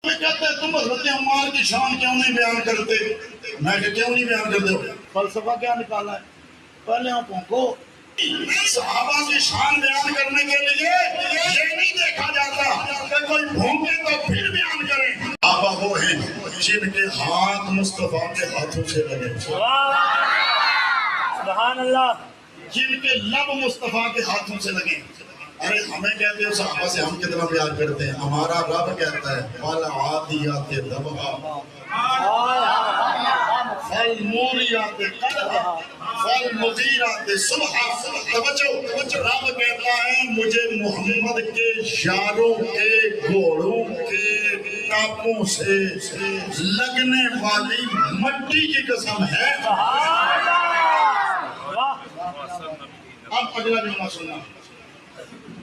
کہتے ہیں تم حضرت عمار کی شان کیوں نہیں بیان کرتے؟ میں کہ کیوں نہیں بیان کرتے ہو؟ فلسفہ کیا نکالا ہے؟ پہلے آپ کو صحابہ کی شان بیان کرنے کے لیے یہ نہیں دیکھا جاتا کہ کوئی بھونکے تو پھر بیان کریں۔ صحابہ وہ ہیں جن کے ہاتھ مصطفیٰ کے ہاتھوں سے لگے، سبحان اللہ، جن کے لب مصطفیٰ کے ہاتھوں سے لگے۔ ارے ہمیں کہتے ہیں صحابہ سے ہم کتنا پیار کرتے ہیں، ہمارا رب کہتا ہے وَالْعَادِيَاتِ ضَبْحًا فَالْمُورِيَاتِ قَدْحًا فَالْمُغِيرَاتِ صُبْحًا۔ توجہ، رب کہتا ہے مجھے محمد کے یاروں کے گھوڑوں کے ٹاپوں سے لگنے والی مٹی کی قسم ہے۔ اب اگلا جملہ سننا،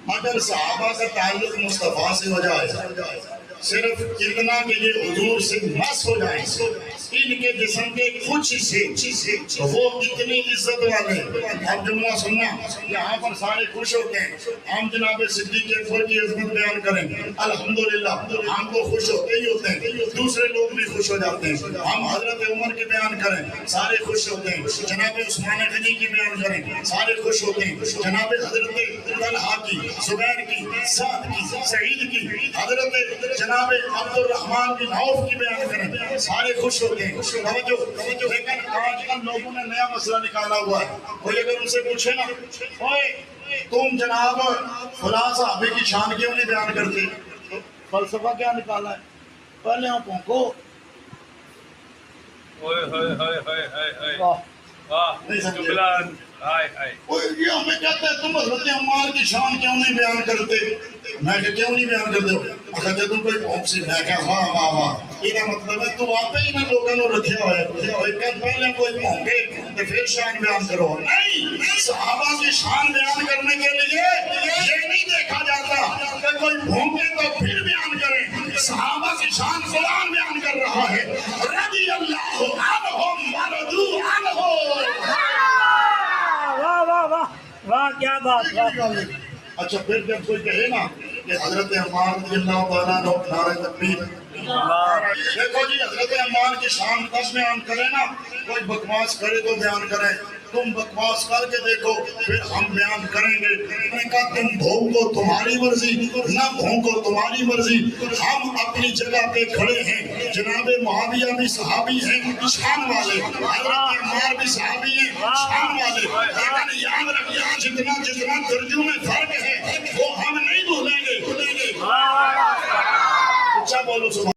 اگر صحابہ کا تعلق مصطفیٰ سے ہو جائے، صرف اتنا کہ یہ حضور سے مس ہو جائے ان کے جسم کے کچھ حصے، تو وہ اتنی عزت والے۔ اب جملہ سننا، یہاں پر سارے خوش ہوتے ہیں، ہم جناب صدیق اکبر کی عظمت بیان کریں، الحمدللہ ہم تو خوش ہوتے ہی ہوتے ہیں، دوسرے لوگ بھی خوش ہو جاتے ہیں۔ ہم حضرت عمر کے بیان کریں، سارے خوش ہوتے ہیں۔ جناب عثمان غنی کی بیان کریں، سارے خوش ہوتے ہیں۔ جناب حضرت طلحہ کی، زبیر کی، سعد کی، سعید کی، حضرت جناب عبد الرحمن بن عوف کی بیان کریں، سارے خوش ہوتے ہیں۔ توجہ، لیکن آج کل لوگوں نے نیا مسئلہ نکالا ہوا ہے۔ کوئی اگر ان سے پوچھے نا، اوئے تم جناب فلاں صحابے کی شان کیوں نہیں بیان کرتے؟ تو فلسفہ کیا نکالا ہے؟ پہلے آپ کو یہ ہمیں کہتے ہیں تم حضرت عمار کی شان کیوں نہیں بیان کرتے؟ میں کہ کیوں نہیں بیان کرتے ہو؟ اگر تم کوئی قوم سے میں کہ واہ واہ واہ، یہ مطلب ہے تو واقعی نہ لوگوں نے رکھا ہوا ہے کہ پہلے کوئی بھونکے تو پھر شان بیان کرو۔ نہیں، صحابہ کی شان بیان کرنے کے لیے یہ نہیں دیکھا جاتا کہ کوئی بھونکے تو پھر بیان کریں۔ صحابہ کی شان قرآن بیان کر رہا ہے، رضی اللہ عنہم ورضوا عنہ۔ واہ واہ واہ واہ، کیا بات ہے۔ اچھا پھر جب کوئی کہے نا کہ حضرت عمار رضی اللہ تعالیٰ عنہ نعرہ تکبیر، دیکھو جی حضرت عمار کی شان تب بیان کرے نا، کوئی بکواس کرے تو بیان کرے، تم بکواس کر کے دیکھو پھر ہم بیان کریں گے۔ میں نے کہا تم بھونکو تمہاری مرضی، نہ بھونکو تمہاری مرضی، ہم اپنی جگہ پہ کھڑے ہیں۔ جناب معاویہ بھی صحابی ہیں شان والے، حضرت عمار بھی صحابی ہیں شان والے، لیکن یاد رکھیے جتنا درجوں میں فرق ہے وہ ہم نہیں بھولیں گے۔ اچھا بولو سبحان